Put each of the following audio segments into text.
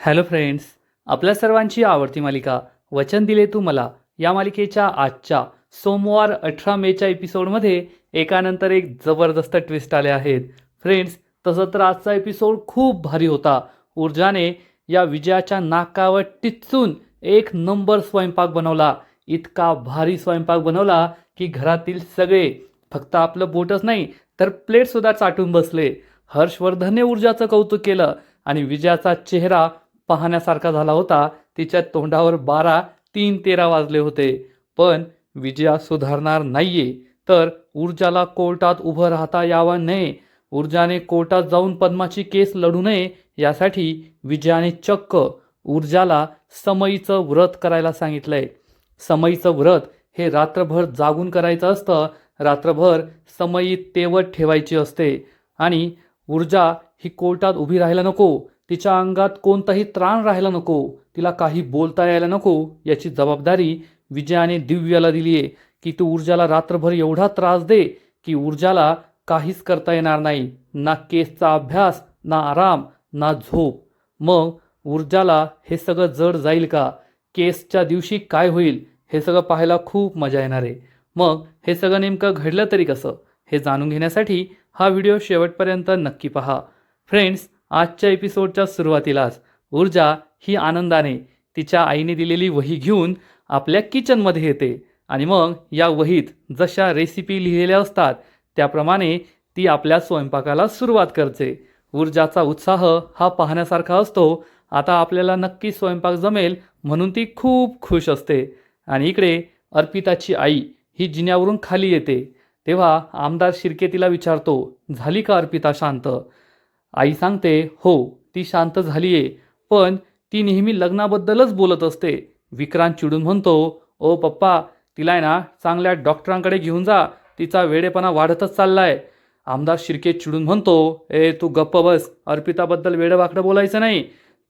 Hello friends, आपल्या सर्वांची आवडती मालिका वचन दिले तू मला या मालिकेच्या आजच्या सोमवार 18 मेच्या एपिसोडमध्ये एकानंतर एक जबरदस्त ट्विस्ट आले आहेत. फ्रेंड्स, तसं तर आजचा एपिसोड खूप भारी होता. ऊर्जाने या विजयाच्या नाकावर टिच्चून एक नंबर स्वयंपाक बनवला. इतका भारी स्वयंपाक बनवला की घरातील सगळे फक्त आपलं बोटच नाही तर प्लेटसुद्धा चाटून बसले. हर्षवर्धनने ऊर्जाचं कौतुक केलं आणि विजयाचा चेहरा पाहण्यासारखा झाला होता. तिच्या तोंडावर 12-3-13 वाजले होते. पण विजया सुधारणार नाहीये, तर ऊर्जाला कोर्टात उभं राहता यावं नये, ऊर्जाने कोर्टात जाऊन पद्माची केस लढू नये यासाठी विजयाने चक्क ऊर्जाला समईचं व्रत करायला सांगितलंय. समईचं व्रत हे रात्रभर जागून करायचं असतं. रात्रभर समई तेवत ठेवायची असते आणि ऊर्जा ही कोर्टात उभी राहायला नको, तिच्या अंगात कोणताही त्राण राहायला नको, तिला काही बोलता यायला नको, याची जबाबदारी विजयाने दिव्याला दिली आहे की तू ऊर्जाला रात्रभर एवढा त्रास दे की ऊर्जाला काहीच करता येणार नाही. ना केसचा अभ्यास, ना आराम, ना झोप. मग ऊर्जाला हे सगळं जड जाईल का? केसच्या दिवशी काय होईल हे सगळं पाहायला खूप मजा येणार आहे. मग हे सगळं नेमकं घडलं तरी कसं हे जाणून घेण्यासाठी हा व्हिडिओ शेवटपर्यंत नक्की पहा. फ्रेंड्स, आजच्या एपिसोडच्या सुरुवातीलाच ऊर्जा ही आनंदाने तिच्या आईने दिलेली वही घेऊन आपल्या किचनमध्ये येते आणि मग या वहीत जशा रेसिपी लिहिलेल्या असतात त्याप्रमाणे ती आपल्या स्वयंपाकाला सुरुवात करते. ऊर्जाचा उत्साह हा पाहण्यासारखा असतो. आता आपल्याला नक्की स्वयंपाक जमेल म्हणून ती खूप खुश असते. आणि इकडे अर्पिताची आई ही जिन्यावरून खाली येते तेव्हा आमदार शिर्के तिला विचारतो, झाली का अर्पिता शांत? आई सांगते, हो ती शांत झाली आहे, पण ती नेहमी लग्नाबद्दलच बोलत असते. विक्रांत चिडून म्हणतो, ओ पप्पा, तिला आहे ना चांगल्या डॉक्टरांकडे घेऊन जा, तिचा वेडेपणा वाढतच चाललाय. आमदार शिर्के चिडून म्हणतो, ए तू गप्प बस, अर्पिताबद्दल वेडवाकडं बोलायचं नाही.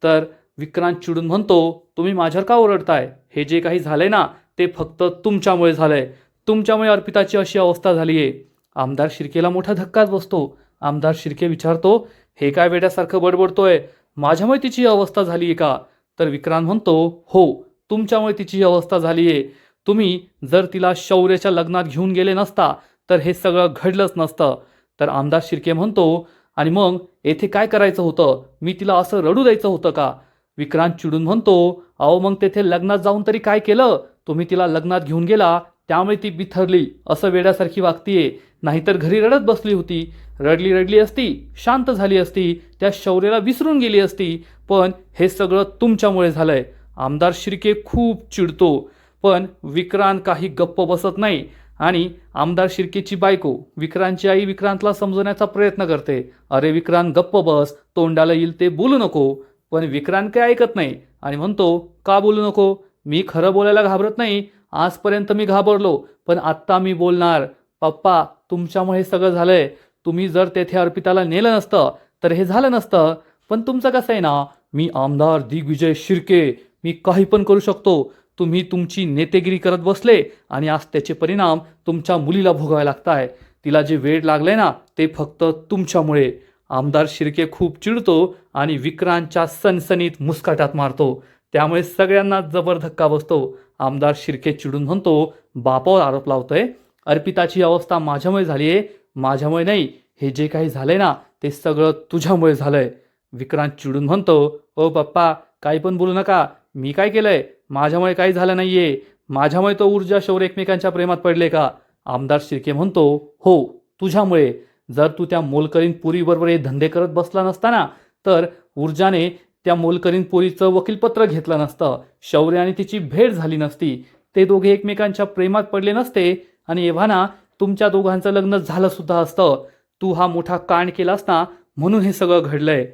तर विक्रांत चिडून म्हणतो, तुम्ही माझ्यावर का ओरडताय? हे जे काही झालंय ना ते फक्त तुमच्यामुळे झालंय. तुमच्यामुळे अर्पिताची अशी अवस्था झाली आहे. आमदार शिर्केला मोठा धक्काच बसतो. आमदार शिर्के विचारतो, हे काय वेड्यासारखं बडबडतोय? माझ्यामुळे तिची अवस्था झाली आहे का? तर विक्रांत म्हणतो, हो तुमच्यामुळे तिची अवस्था झाली आहे. तुम्ही जर तिला शौर्याच्या लग्नात घेऊन गेले नसता तर हे सगळं घडलंच नसतं. तर आमदार शिर्के म्हणतो, आणि मग येथे काय करायचं होतं? मी तिला असं रडू द्यायचं होतं का? विक्रांत चिडून म्हणतो, अहो मग तेथे लग्नात जाऊन तरी काय केलं? तुम्ही तिला लग्नात घेऊन गेला त्यामुळे ती बिथरली, असं वेड्यासारखी वागतीये. नाहीतर घरी रडत बसली होती. रडली रडली असती, शांत झाली असती, त्या शौर्याला विसरून गेली असती. पण हे सगळं तुमच्यामुळे झालंय. आमदार शिर्के खूप चिडतो. पण विक्रांत काही गप्प बसत नाही आणि आमदार शिर्केची बायको विक्रांतची आई विक्रांतला समजवण्याचा प्रयत्न करते. अरे विक्रांत गप्प बस, तोंडाला येईल ते बोलू नको. पण विक्रांत काय ऐकत नाही आणि म्हणतो, का बोलू नको? मी खरं बोलायला घाबरत नाही. आजपर्यंत मी घाबरलो, पण आत्ता मी बोलणार. पप्पा, तुमच्यामुळे हे सगळं झालंय. तुम्ही जर तेथे अर्पिताला नेलं नसतं तर हे झालं नसतं. पण तुमचं कसं आहे ना, मी आमदार दिग्विजय शिर्के, मी काही पण करू शकतो. तुम्ही तुमची नेतेगिरी करत बसले आणि आज त्याचे परिणाम तुमच्या मुलीला भोगावे लागताय. तिला जे वेड लागलंय ना ते फक्त तुमच्यामुळे. आमदार शिर्के खूप चिडतो आणि विक्रांतच्या सनसनीत मुस्काटात मारतो. त्यामुळे सगळ्यांना जबर धक्का बसतो. आमदार शिर्के चिडून म्हणतो, बापावर आरोप लावतोय. अर्पिताची अवस्था माझ्यामुळे झाली आहे, माझ्यामुळे नाही. हे जे काही झालंय ना ते सगळं तुझ्यामुळे झालंय. विक्रांत चिडून म्हणतो, ओ पप्पा, काही पण बोलू नका. मी काय केलंय? माझ्यामुळे काही झालं नाहीये. माझ्यामुळे तो ऊर्जा शौर्य एकमेकांच्या प्रेमात पडले का? आमदार शिर्के म्हणतो, हो तुझ्यामुळे. जर तू त्या मोलकरीण पुरीबरोबर हे धंदे करत बसला नसता ना तर ऊर्जाने त्या मोलकरीण पोरीचं वकीलपत्र घेतलं नसतं. शौर्य आणि तिची भेट झाली नसती. ते दोघे एकमेकांच्या प्रेमात पडले नसते आणि एव्हाना तुमच्या दोघांचं लग्न झालं सुद्धा असतं. तू हा मोठा कांड केलास ना म्हणून हे सगळं घडलंय.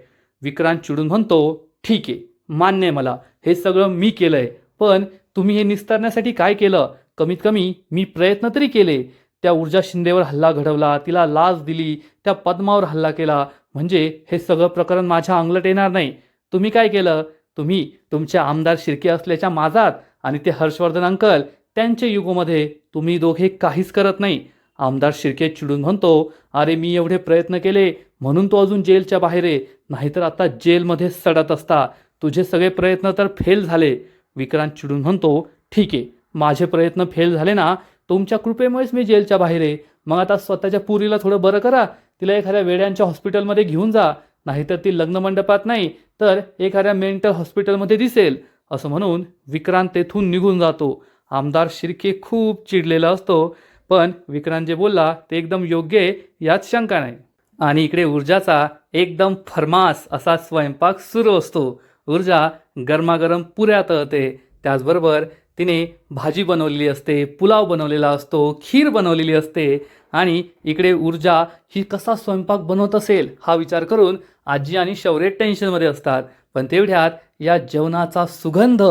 विक्रांत चिडून म्हणतो, ठीक आहे, मान्य आहे मला, हे सगळं मी केलंय. पण तुम्ही हे निस्तारण्यासाठी काय केलं? कमीत कमी मी प्रयत्न तरी केले. त्या ऊर्जा शिंदेवर हल्ला घडवला, तिला लाच दिली, त्या पद्मावर हल्ला केला, म्हणजे हे सगळं प्रकरण माझ्या अंगलट येणार नाही. तुम्ही काय केलं? तुम्ही तुमच्या आमदार शिर्के असल्याच्या माजात आणि ते हर्षवर्धन अंकल त्यांच्या युगोमध्ये तुम्ही दोघे काहीच करत नाही. आमदार शिर्के चिडून म्हणतो, अरे मी एवढे प्रयत्न केले म्हणून तो अजून जेलच्या बाहेर आहे, नाहीतर आता जेलमध्ये सडत असता. तुझे सगळे प्रयत्न तर फेल झाले. विक्रांत चिडून म्हणतो, ठीक आहे, माझे प्रयत्न फेल झाले ना, तुमच्या कृपेमुळेच मी जेलच्या बाहेर आहे. मग आता स्वतःच्या पुरीला थोडं बरं करा, तिला एखाद्या वेड्यांच्या हॉस्पिटलमध्ये घेऊन जा, नाहीतर ती लग्नमंडपात नाही तर एखाद्या मेंटल हॉस्पिटलमध्ये दिसेल. असं म्हणून विक्रांत तेथून निघून जातो. आमदार शिर्के खूप चिडलेला असतो, पण विक्रांत जे बोलला ते एकदम योग्य आहे यात शंका नाही. आणि इकडे ऊर्जाचा एकदम फर्मास असा स्वयंपाक सुरू असतो. ऊर्जा गरमागरम पुऱ्या तळते, त्याचबरोबर तिने भाजी बनवलेली असते, पुलाव बनवलेला असतो, खीर बनवलेली असते. आणि इकडे ऊर्जा ही कसा स्वयंपाक बनवत असेल हा विचार करून आजी आणि शौर्य टेन्शनमध्ये असतात. पण तेवढ्यात या जेवणाचा सुगंध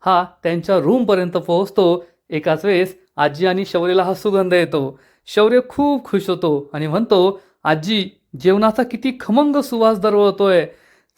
हा त्यांच्या रूमपर्यंत पोहोचतो. एकाच वेळेस आजी आणि शौर्यला हा सुगंध येतो. शौर्य खूप खुश होतो आणि म्हणतो, आजी, जेवणाचा किती खमंग सुवास दरवळतोय.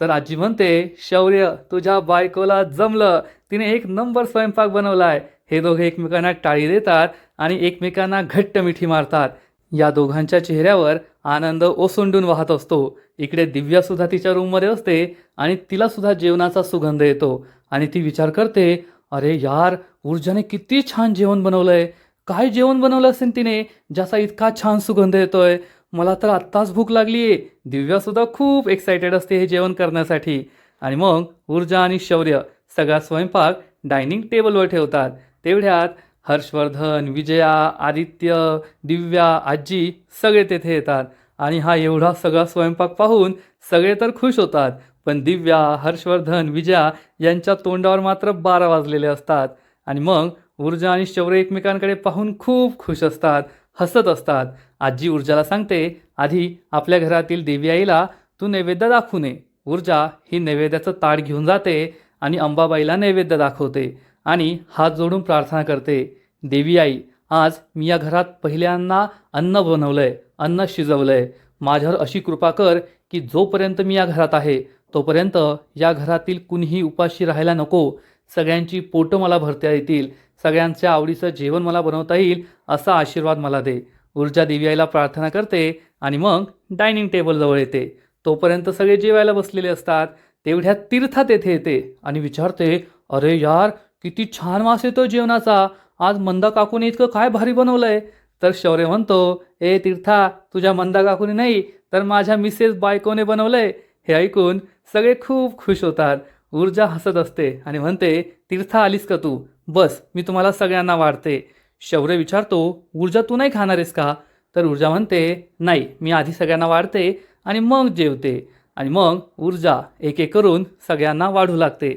तर आजी म्हणते, शौर्य, तुझ्या बायकोला जमलं, तिने एक नंबर स्वयंपाक बनवलाय. हे दोघे एकमेकांना टाळी देतात आणि एकमेकांना घट्ट मिठी मारतात. या दोघांच्या चेहऱ्यावर आनंद ओसंडून वाहत असतो. इकडे दिव्या सुद्धा तिच्या रूममध्ये असते आणि तिला सुद्धा जेवणाचा सुगंध येतो आणि ती विचार करते, अरे यार, ऊर्जाने किती छान जेवण बनवलंय. काय जेवण बनवलं असेल तिने, ज्याचा इतका छान सुगंध येतोय. मला तर आत्ताच भूक लागली आहे. दिव्यासुद्धा खूप एक्सायटेड असते हे जेवण करण्यासाठी. आणि मग ऊर्जा आणि शौर्य सगळा स्वयंपाक डायनिंग टेबलवर ठेवतात. तेवढ्यात हर्षवर्धन, विजया, आदित्य, दिव्या, आजी सगळे तेथे येतात. आणि हा एवढा सगळा स्वयंपाक पाहून सगळे तर खुश होतात, पण दिव्या, हर्षवर्धन, विजया यांच्या तोंडावर मात्र 12 वाजलेले असतात. आणि मग ऊर्जा आणि शौर्य एकमेकांकडे पाहून खूप खुश असतात, हसत असतात. आजी ऊर्जाला सांगते, आधी आपल्या घरातील देवी आईला तू नैवेद्य दाखवू नये. ऊर्जा ही नैवेद्याचं ताट घेऊन जाते आणि अंबाबाईला नैवेद्य दाखवते आणि हात जोडून प्रार्थना करते, देवी आई, आज मी या घरात पहिल्यांदा अन्न बनवलंय, अन्न शिजवलंय. माझ्यावर अशी कृपा कर की जोपर्यंत मी या घरात आहे तोपर्यंत या घरातील कुणीही उपाशी राहायला नको. सगळ्यांची पोटं मला भरता येतील, सगळ्यांच्या आवडीचं जेवण मला बनवता येईल असा आशीर्वाद मला दे. ऊर्जा देवी आईला प्रार्थना करते आणि मग डायनिंग टेबलजवळ येते. तोपर्यंत सगळे जेवायला बसलेले असतात. तेवढ्यात तीर्था तेथे येते आणि विचारते, अरे यार, किती छान वास येतो जेवणाचा. आज मंदा काकूने इतकं काय भारी बनवलंय. तर शौर्य म्हणतो, ए तीर्था, तुझ्या मंदा काकूने नाही तर माझ्या मिसेस बायकोने बनवलंय. हे ऐकून सगळे खूप खुश होतात. ऊर्जा हसत असते आणि म्हणते, तीर्था, आलीस का तू? बस, मी तुम्हाला सगळ्यांना वाढते. शौर्य विचारतो, ऊर्जा, तू नाही खाणार आहेस का? तर ऊर्जा म्हणते, नाही, मी आधी सगळ्यांना वाढते आणि मग जेवते. आणि मग ऊर्जा एक एक करून सगळ्यांना वाढू लागते.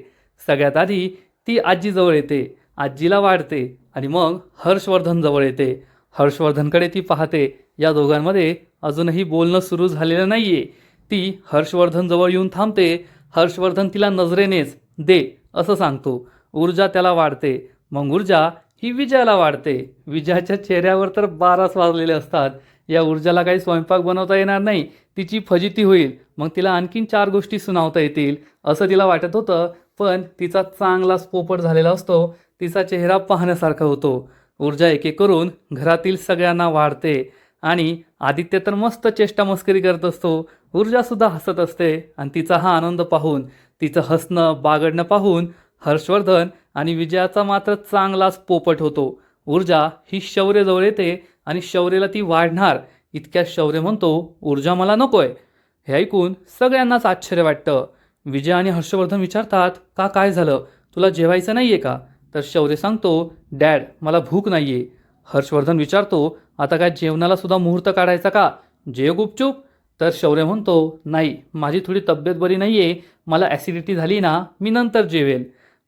सगळ्यात आधी ती आजीजवळ येते, आजीला वाढते आणि मग हर्षवर्धन जवळ येते. हर्षवर्धनकडे ती पाहते. या दोघांमध्ये अजूनही बोलणं सुरू झालेलं नाही आहे. ती हर्षवर्धन जवळ येऊन थांबते. हर्षवर्धन तिला नजरेनेच दे असं सांगतो. ऊर्जा त्याला वाढते. मग ऊर्जा ही विजयाला वाढते. विजयाच्या चेहऱ्यावर तर 12च वाजलेले असतात. या ऊर्जाला काही स्वयंपाक बनवता येणार नाही, तिची फजिती होईल. मग तिला आणखीन 4 गोष्टी सुनावता येतील असं तिला वाटत होतं, पण तिचा चांगलाच पोपट झालेला असतो. तिचा चेहरा पाहण्यासारखा होतो. ऊर्जा एक एक करून घरातील सगळ्यांना वाढते आणि आदित्य तर मस्त चेष्टा मस्करी करत असतो. ऊर्जासुद्धा हसत असते आणि तिचा हा आनंद पाहून, तिचं हसणं बागडणं पाहून हर्षवर्धन आणि विजयाचा मात्र चांगलाच पोपट होतो. ऊर्जा ही शौर्यजवळ येते आणि शौर्यला ती वाढणार. इतक्यात शौर्य म्हणतो, ऊर्जा, मला नकोय. हे ऐकून सगळ्यांनाच आश्चर्य वाटतं. विजय आणि हर्षवर्धन विचारतात, का, काय झालं? तुला जेवायचं नाही आहे का? तर शौर्य सांगतो, डॅड, मला भूक नाही आहे. हर्षवर्धन विचारतो, आता काय जेवणाला सुद्धा मुहूर्त काढायचा का? जेव गुपचूप. तर शौर्य म्हणतो, नाही, माझी थोडी तब्येत बरी नाही आहे, मला ॲसिडिटी झाली ना, मी नंतर जेवेल.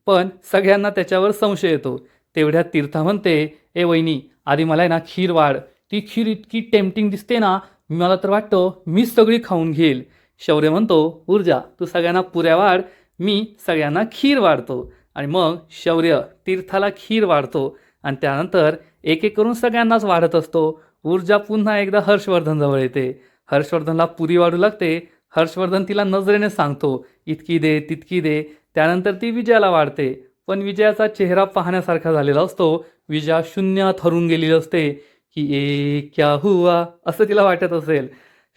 पण सगळ्यांना त्याच्यावर संशय येतो. तेवढ्यात तीर्था म्हणते, ए वहिनी, आधी मला आहे ना खीर वाढ. ती खीर इतकी टेम्पटिंग दिसते ना, मला तर वाटतं मीच सगळी खाऊन घेईल. शौर्य म्हणतो, ऊर्जा, तू सगळ्यांना पुऱ्या वाढ, मी सगळ्यांना खीर वाढतो. आणि मग शौर्य तीर्थाला खीर वाढतो आणि त्यानंतर एक एक करून सगळ्यांनाच वाढत असतो. ऊर्जा पुन्हा एकदा हर्षवर्धन जवळ येते. हर्षवर्धनला पुरी वाढू लागते. हर्षवर्धन तिला नजरेने सांगतो, इतकी दे, तितकी दे. त्यानंतर ती विजयाला वाढते. पण विजयाचा चेहरा पाहण्यासारखा झालेला असतो. विजया शून्यात हरून गेलेली असते की ए क्या हुआ असं तिला वाटत असेल.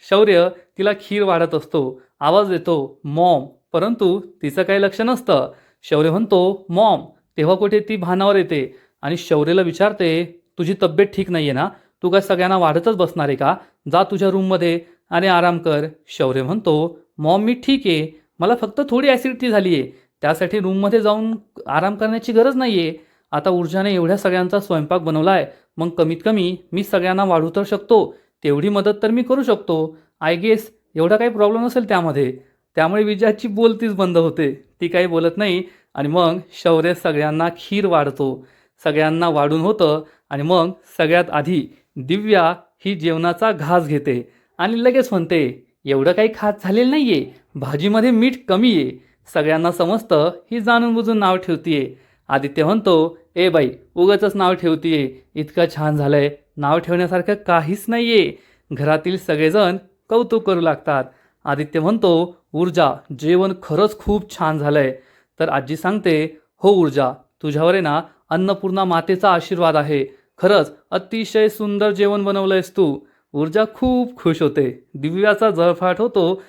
शौर्य तिला खीर वाढत असतो. आवाज देतो, मॉम, परंतु तिचं काही लक्ष नसतं. शौर्य म्हणतो मॉम, तेव्हा कुठे ती भानावर येते आणि शौर्यला विचारते, तुझी तब्येत ठीक नाही आहे ना, तू काय सगळ्यांना वाढतच बसणार आहे का, जा तुझ्या रूममध्ये आणि आराम कर. शौर्य म्हणतो मॉम मी ठीक आहे, मला फक्त थोडी ॲसिडिटी झाली आहे, त्यासाठी रूममध्ये जाऊन आराम करण्याची गरज नाही आहे. आता ऊर्जाने एवढ्या सगळ्यांचा स्वयंपाक बनवला आहे, मग कमीत कमी मी सगळ्यांना वाढू तर शकतो, तेवढी मदत तर मी करू शकतो. आय गेस एवढा काही प्रॉब्लेम नसेल त्यामध्ये. त्यामुळे विजयाची बोलतीच बंद होते, ती काही बोलत नाही. आणि मग शौर्य सगळ्यांना खीर वाढतो, सगळ्यांना वाढून होतं. आणि मग सगळ्यात आधी दिव्या ही जेवणाचा घास घेते आणि लगेच म्हणते, एवढं काही खास झालेलं नाही आहे, भाजीमध्ये मीठ कमी आहे. सगळ्यांना समजतं ही जाणून बुजून नाव ठेवतीये. आदित्य म्हणतो, ए बाई उगाचच नाव ठेवतीये, इतकं छान झालंय, नाव ठेवण्यासारखं काहीच नाही आहे. घरातील सगळेजण कौतुक करू लागतात. आदित्य म्हणतो, ऊर्जा जेवण खरंच खूप छान झालंय. तर आजी सांगते, हो ऊर्जा, तुझ्यावर आहे ना अन्नपूर्णा मातेचा आशीर्वाद आहे, खरंच अतिशय सुंदर जेवण बनवलंयस तू. ऊर्जा खूप खुश होते. दिव्याचा जळफाट होतो,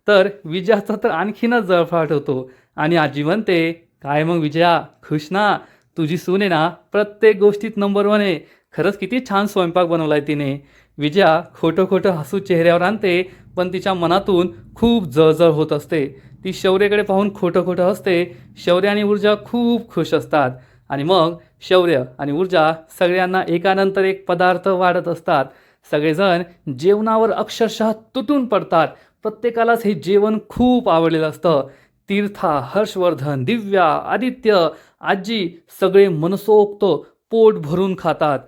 तर विजयाचा तर आणखीनच जळफाट होतो. आणि आजी म्हणते, काय मग विजया, खुश ना, तुझी सून आहे ना प्रत्येक गोष्टीत नंबर 1 आहे, खरंच किती छान स्वयंपाक बनवलाय तिने. विजया खोटं खोटं हसू चेहऱ्यावर आणते, पण तिच्या मनातून खूप जळजळ होत असते. ती शौर्याकडे पाहून खोटं खोटं हसते. शौर्य आणि ऊर्जा खूप खुश असतात. आणि मग शौर्य आणि ऊर्जा सगळ्यांना एकानंतर एक पदार्थ वाढत असतात. सगळेजण जेवणावर अक्षरशः तुटून पडतात. प्रत्येकालाच हे जेवण खूप आवडलेलं असतं. तीर्था, हर्षवर्धन, दिव्या, आदित्य, आजी सगळे मनसोक्त पोट भरून खातात.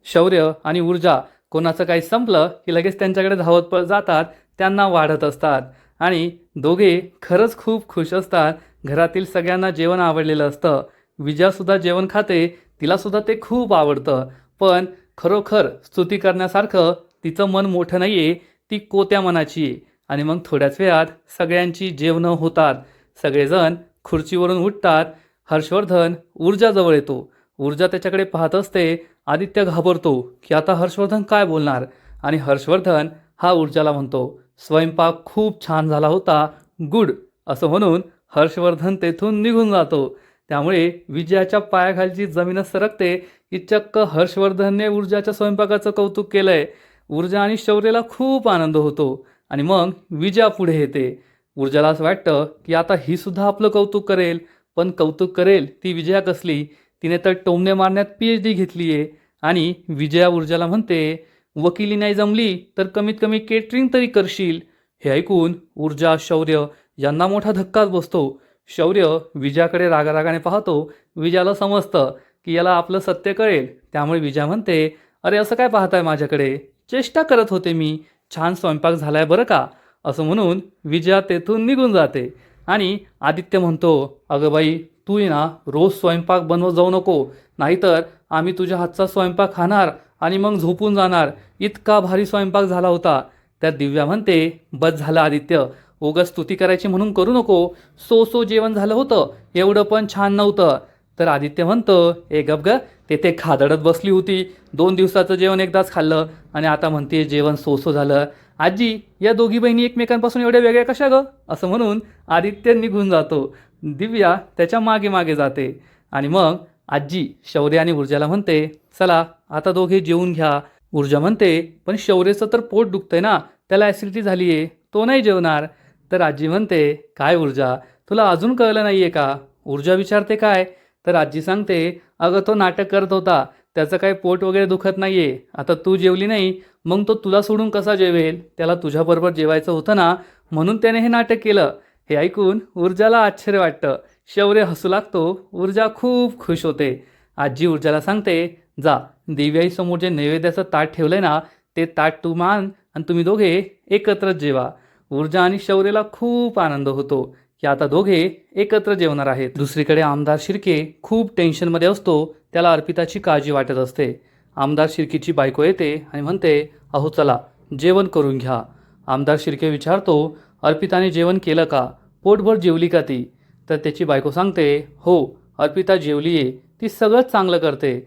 शौर्य आणि ऊर्जा कोणाचं काही संपलं की लगेच त्यांच्याकडे धावत पळ जातात, त्यांना वाढत असतात. आणि दोघे खरंच खूप खुश असतात. घरातील सगळ्यांना जेवण आवडलेलं असतं. विजयासुद्धा जेवण खाते, तिलासुद्धा ते खूप आवडतं. पण खरोखर स्तुती करण्यासारखं तिचं मन मोठं नाही आहे, ती कोत्या मनाची आहे. आणि मग थोड्याच वेळात सगळ्यांची जेवणं होतात. सगळेजण खुर्चीवरून उठतात. हर्षवर्धन ऊर्जाजवळ येतो. ऊर्जा त्याच्याकडे पाहत असते. आदित्य घाबरतो की आता हर्षवर्धन काय बोलणार. आणि हर्षवर्धन हा ऊर्जाला म्हणतो, स्वयंपाक खूप छान झाला होता, गुड, असं म्हणून हर्षवर्धन तेथून निघून जातो. त्यामुळे विजयाच्या पायाखालची जमीनच सरकते की चक्क हर्षवर्धनने ऊर्जाच्या स्वयंपाकाचं कौतुक केलंय. ऊर्जा आणि शौर्याला खूप आनंद होतो. आणि मग विजया पुढे येते. ऊर्जाला असं वाटतं की आता ही सुद्धा आपलं कौतुक करेल, पण कौतुक करेल ती विजया कसली, तिने तर टोमणे मारण्यात PhD घेतली आहे. आणि विजया ऊर्जाला म्हणते, वकिली नाही जमली तर कमीत कमी केटरिंग तरी करशील. हे ऐकून ऊर्जा, शौर्य यांना मोठा धक्काच बसतो. शौर्य विजयाकडे रागारागाने पाहतो. विजयाला समजतं की याला आपलं सत्य कळेल. त्यामुळे विजया म्हणते, अरे असं काय पाहताय माझ्याकडे, चेष्टा करत होते मी, छान स्वयंपाक झालाय बरं का, असं म्हणून विजया तेथून निघून जाते. आणि आदित्य म्हणतो, अगं बाई तू ये ना रोज स्वयंपाक बनवत जाऊ नको, नाहीतर आम्ही तुझ्या हातचा स्वयंपाक खाणार आणि मग झोपून जाणार, इतका भारी स्वयंपाक झाला होता. त्यात दिव्या म्हणते, बस झालं आदित्य, उगाच स्तुती करायची म्हणून करू नको, सो जेवण झालं होतं, एवढं पण छान नव्हतं. तर आदित्य म्हणतं, ए गप ग, तेथे खादडत बसली होती, 2 दिवसाचं जेवण एकदाच खाल्लं आणि आता म्हणते जेवण सो झालं. आजी, या दोघी बहिणी एकमेकांपासून एवढ्या वेगळ्या कशा ग, असं म्हणून आदित्य निघून जातो. दिव्या त्याच्या मागे मागे जाते. आणि मग आजी शौर्य आणि ऊर्जाला म्हणते, चला आता दोघे जेवून घ्या. ऊर्जा म्हणते, पण शौर्यचं तर पोट दुखतंय ना, त्याला ॲसिडिटी झाली आहे, तो नाही जेवणार. तर आजी म्हणते, काय ऊर्जा, तुला अजून कळलं नाही आहे का. ऊर्जा विचारते, काय. तर आजी सांगते, अगं तो नाटक करत होता, त्याचं काही पोट वगैरे दुखत नाही आहे, आता तू जेवली नाही मग तो तुला सोडून कसा जेवेल, त्याला तुझ्याबरोबर जेवायचं होतं ना, म्हणून त्याने हे नाटक केलं. हे ऐकून ऊर्जाला आश्चर्य वाटतं. शौर्य हसू लागतो. ऊर्जा खूप खुश होते. आजी ऊर्जाला सांगते, जा देव्याईसमोर जे नैवेद्याचं ताट ठेवलंय ना, ते ताट तू मान आणि तुम्ही दोघे एकत्रच जेवा. ऊर्जा आणि शौर्यला खूप आनंद होतो की आता दोघे एकत्र जेवणार आहेत. दुसरीकडे आमदार शिर्के खूप टेन्शनमध्ये असतो. त्याला अर्पिताची काळजी वाटत असते. आमदार शिर्केची बायको येते आणि म्हणते, अहो चला जेवण करून घ्या. आमदार शिर्के विचारतो, अर्पिताने जेवण केलं का, पोटभर जेवली का ती. तर त्याची बायको सांगते, हो अर्पिता जेवली आहे, ती सगळंच चांगलं करते,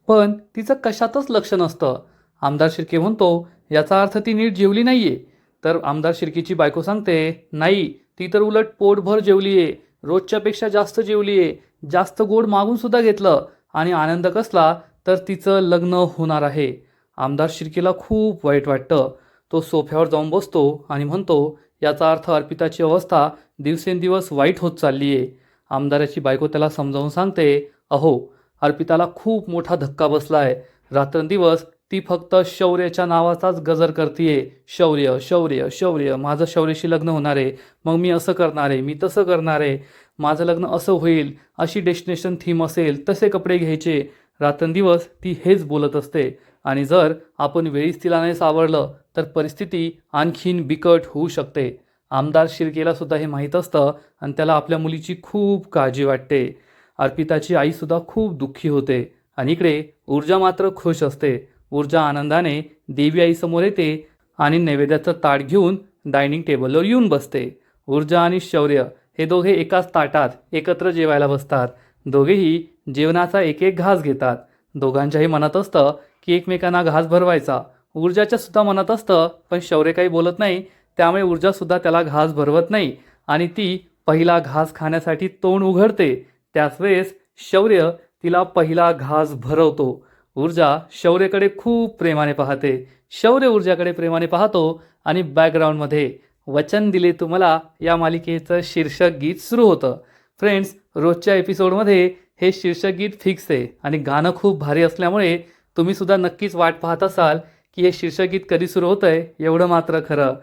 पण तिचं कशातच लक्ष नसतं. आमदार शिर्के म्हणतो, याचा अर्थ ती नीट जेवली नाही आहे. तर आमदार शिर्केची बायको सांगते, नाही ती तर उलट पोटभर जेवली आहे, रोजच्यापेक्षा जास्त जेवली आहे, जास्त गोड मागून सुद्धा घेतलं आणि आनंद कसला तर तिचं लग्न होणार आहे. आमदार शिर्केला खूप वाईट वाटतं. तो सोफ्यावर जाऊन बसतो आणि म्हणतो, याचा अर्थ अर्पिताची अवस्था दिवसेंदिवस वाईट होत चालली आहे. आमदाराची बायको त्याला समजावून सांगते, अहो अर्पिताला खूप मोठा धक्का बसला आहे. रात्रंदिवस ती फक्त शौर्याच्या नावाचाच गजर करतीये. शौर्य शौर्य शौर्य, माझं शौर्याशी लग्न होणार आहे, मग मी असं करणार आहे, मी तसं करणार आहे, माझं लग्न असं होईल, अशी डेस्टिनेशन थीम असेल, तसे कपडे घ्यायचे. रात्रंदिवस ती हेच बोलत असते आणि जर आपण वेळीच तिला नाही सावरलं तर परिस्थिती आणखीन बिकट होऊ शकते. आमदार शिर्केला सुद्धा हे माहीत असतं आणि त्याला आपल्या मुलीची खूप काळजी वाटते. अर्पिताची आईसुद्धा खूप दुःखी होते आणि इकडे ऊर्जा मात्र खुश असते. ऊर्जा आनंदाने देवी आईसमोर येते आणि नैवेद्याचं ताट घेऊन डायनिंग टेबलवर येऊन बसते. ऊर्जा आणि शौर्य हे दोघे एकाच ताटात एकत्र जेवायला बसतात. दोघेही जेवणाचा एक एक घास घेतात. दोघांच्याही मनात असतं की एकमेकांना घास भरवायचा. ऊर्जाच्या सुद्धा मनात असतं, पण शौर्य काही बोलत नाही, त्यामुळे ऊर्जासुद्धा त्याला घास भरवत नाही आणि ती पहिला घास खाण्यासाठी तोंड उघडते. त्याच वेळेस शौर्य तिला पहिला घास भरवतो. ऊर्जा शौर्यकडे खूप प्रेमाने पाहते. शौर्य ऊर्जाकडे प्रेमाने पाहतो आणि बॅकग्राऊंडमध्ये वचन दिले तुम्हाला या मालिकेचं शीर्षक गीत सुरू होतं. फ्रेंड्स, रोजच्या एपिसोडमध्ये हे शीर्षक गीत फिक्स आहे आणि गाणं खूप भारी असल्यामुळे तुम्हीसुद्धा नक्कीच वाट पाहत असाल की हे शीर्षक गीत कधी सुरू होतं आहे. एवढं मात्र खरं,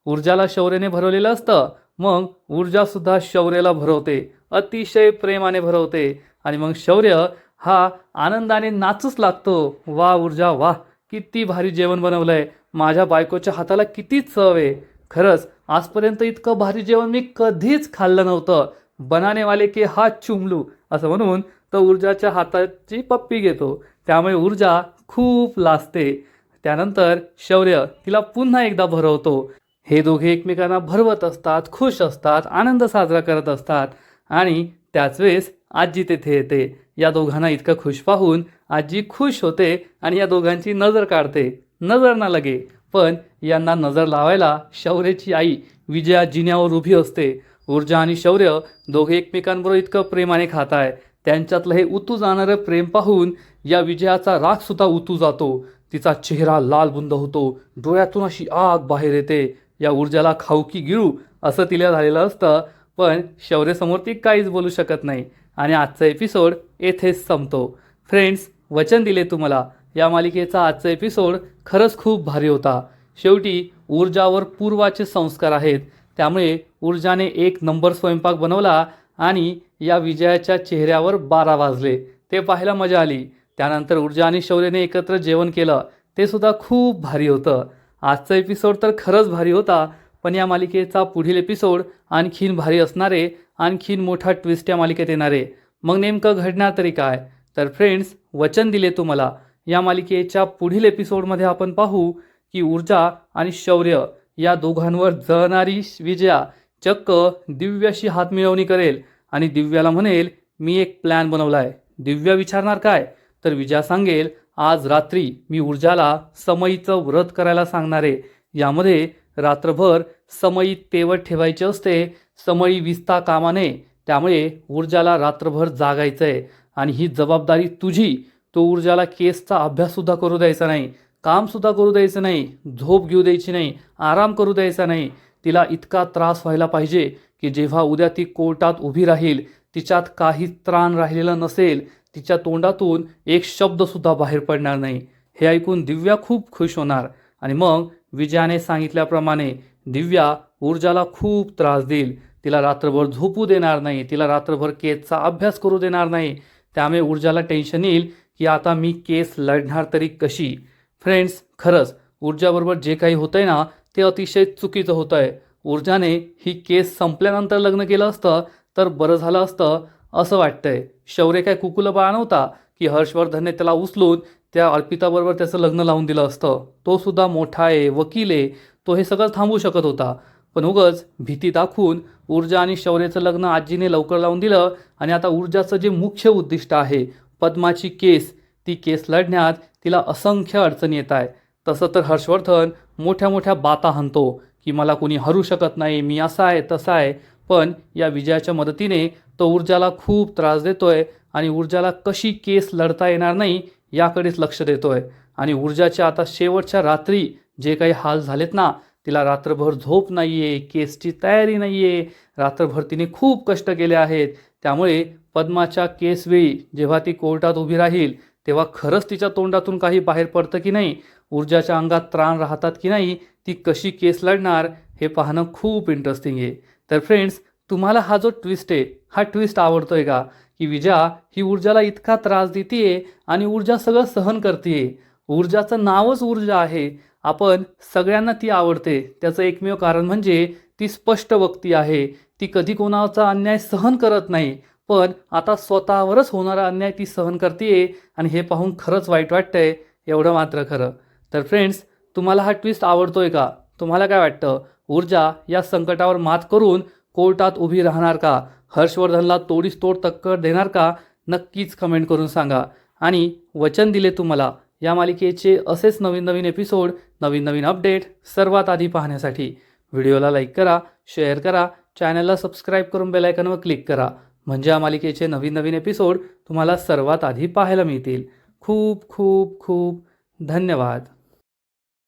ऊर्जाला शौर्याने भरवलेलं असतं, मग ऊर्जासुद्धा शौर्याला भरवते, अतिशय प्रेमाने भरवते आणि मग शौर्य हा आनंदाने नाचूच लागतो. वा ऊर्जा वा, किती भारी जेवण बनवलंय, माझ्या बायकोच्या हाताला किती चव आहे. खरंच आजपर्यंत इतकं भारी जेवण मी कधीच खाल्लं नव्हतं. बनाने वाले के हात चुमलू असं म्हणून तो ऊर्जाच्या हाताची पप्पी घेतो. त्यामुळे ऊर्जा खूप लाजते. त्यानंतर शौर्य तिला पुन्हा एकदा भरवतो. हे दोघे एकमेकांना भरवत असतात, खुश असतात, आनंद साजरा करत असतात आणि त्याच वेळेस आजी तेथे येते. या दोघांना इतकं खुश पाहून आजी खुश होते आणि या दोघांची नजर काढते. नजर ना लगे, पण यांना नजर लावायला शौर्याची आई विजया जिन्यावर उभी असते. ऊर्जा आणि शौर्य दोघे एकमेकांबरोबर इतकं प्रेमाने खात आहे. त्यांच्यातलं हे उतू जाणारं प्रेम पाहून या विजयाचा रागसुद्धा उतू जातो. तिचा चेहरा लाल बुंद होतो, डोळ्यातून अशी आग बाहेर येते. या ऊर्जाला खाऊ की गिळू असं तिला झालेलं असतं, पण शौर्यसमोर ती काहीच बोलू शकत नाही आणि आजचा एपिसोड येथेच संपतो. फ्रेंड्स, वचन दिले तुम्हाला या मालिकेचा आजचा एपिसोड खरंच खूप भारी होता. शेवटी ऊर्जावर पूर्वाचे संस्कार आहेत, त्यामुळे ऊर्जाने एक नंबर स्वयंपाक बनवला आणि या विजयाच्या चेहऱ्यावर 12 वाजले. ते पाहायला मजा आली. त्यानंतर ऊर्जा आणि शौर्यने एकत्र जेवण केलं, ते सुद्धा खूप भारी होतं. आजचा एपिसोड तर खरंच भारी होता, पण या मालिकेचा पुढील एपिसोड आणखीन भारी असणारे, आणखीन मोठा ट्विस्ट या मालिकेत येणारे. मग नेमकं घडणार तरी काय? तर फ्रेंड्स, वचन दिले तुम्हाला या मालिकेच्या पुढील एपिसोडमध्ये आपण पाहू की ऊर्जा आणि शौर्य या दोघांवर जळणारी विजया चक्क दिव्याशी हातमिळवणी करेल आणि दिव्याला म्हणेल, मी एक प्लॅन बनवला आहे. दिव्या विचारणार काय? तर विजया सांगेल, आज रात्री मी ऊर्जाला समईचं व्रत करायला सांगणार आहे. यामध्ये रात्रभर समई तेवत ठेवायची असते, समई विसता कामा नये. त्यामुळे ऊर्जाला रात्रभर जागायचं आहे आणि ही जबाबदारी तुझी. तो ऊर्जाला केसचा अभ्याससुद्धा करू द्यायचा नाही, कामसुद्धा करू द्यायचं नाही, झोप घेऊ द्यायची नाही, आराम करू द्यायचा नाही. तिला इतका त्रास व्हायला पाहिजे की जेव्हा उद्या ती कोर्टात उभी राहील, तिच्यात काही त्राण राहिलेलं नसेल, तिच्या तोंडातून एक शब्दसुद्धा बाहेर पडणार नाही. हे ऐकून दिव्या खूप खुश होणार आणि मग विजयाने सांगितल्याप्रमाणे दिव्या ऊर्जाला खूप त्रास देईल. तिला रात्रभर झोपू देणार नाही, तिला रात्रभर केसचा अभ्यास करू देणार नाही. त्यामुळे ऊर्जाला टेन्शन येईल की आता मी केस लढणार तरी कशी. फ्रेंड्स, खरंच ऊर्जाबरोबर जे काही होतं आहे ना, ते अतिशय चुकीचं होतं आहे. ऊर्जाने ही केस संपल्यानंतर लग्न केलं असतं तर बरं झालं असतं असं वाटतंय. शौर्य काय कुकुलं बाळ नव्हता की हर्षवर्धनने त्याला उचलून त्या अर्पिताबरोबर त्याचं लग्न लावून दिलं असतं. तो सुद्धा मोठा आहे, वकील आहे, तो हे सगळं थांबवू शकत होता. पण उगाच भीती दाखवून ऊर्जा आणि शौर्याचं लग्न आजीने लवकर लावून दिलं आणि आता ऊर्जाचं जे मुख्य उद्दिष्ट आहे पद्माची केस, ती केस लढण्यात तिला असंख्य अडचणी येत आहे. तसं तर हर्षवर्धन मोठ्या मोठ्या बाता हाणतो की मला कोणी हरू शकत नाही, मी असा आहे तसा आहे. पण या विजयाच्या मदतीने तो ऊर्जाला खूप त्रास देतोय आणि ऊर्जाला कशी केस लढता येणार नाही याकडेच लक्ष देतोय. आणि ऊर्जाच्या आता शेवटच्या रात्री जे काही हाल झालेत ना, तिला रात्रभर झोप नाही आहे, केसची तयारी नाही आहे, रात्रभर तिने खूप कष्ट केले आहेत. त्यामुळे पद्माच्या केसवेळी जेव्हा ती कोर्टात उभी राहील तेव्हा खरंच तिच्या तोंडातून काही बाहेर पडतं की नाही, ऊर्जाच्या अंगात त्राण राहतात की नाही, ती कशी केस लढणार हे पाहणं खूप इंटरेस्टिंग आहे. तर फ्रेंड्स, तुम्हाला हा जो ट्विस्ट आहे हा ट्विस्ट आवडतोय का, की विजा ही ऊर्जाला इतका त्रास देतीये आणि ऊर्जा सगळं सहन करतीये. ऊर्जाचं नावच ऊर्जा आहे. आपण सगळ्यांना ती आवडते. त्याचं एकमेव कारण म्हणजे ती स्पष्ट वक्ती आहे. ती कधी कोणाचा अन्याय सहन करत नाही. पण आता स्वतःवरच होणारा अन्याय ती सहन करतीये आणि हे पाहून खरंच वाईट वाटतंय, एवढं मात्र खरं. तर फ्रेंड्स, तुम्हाला हा ट्विस्ट आवडतोय का? तुम्हाला काय वाटतं? ऊर्जा या संकटावर मात करून कोर्टात उभी राहणार का? हर्षवर्धनला तोडीस तोड टक्कर देणार का? नक्कीच कमेंट करून सांगा. आणि वचन दिले तुम्हाला या मालिकेचे असेच नवीन नवीन एपिसोड, नवीन नवीन अपडेट सर्वात आधी पाहण्यासाठी व्हिडिओला लाईक करा, शेअर करा, चॅनलला सबस्क्राईब करून बेल आयकॉनवर क्लिक करा. म्हणजे या मालिकेचे नवीन नवीन एपिसोड तुम्हाला सर्वात आधी पाहायला मिळतील. खूप खूप खूप धन्यवाद.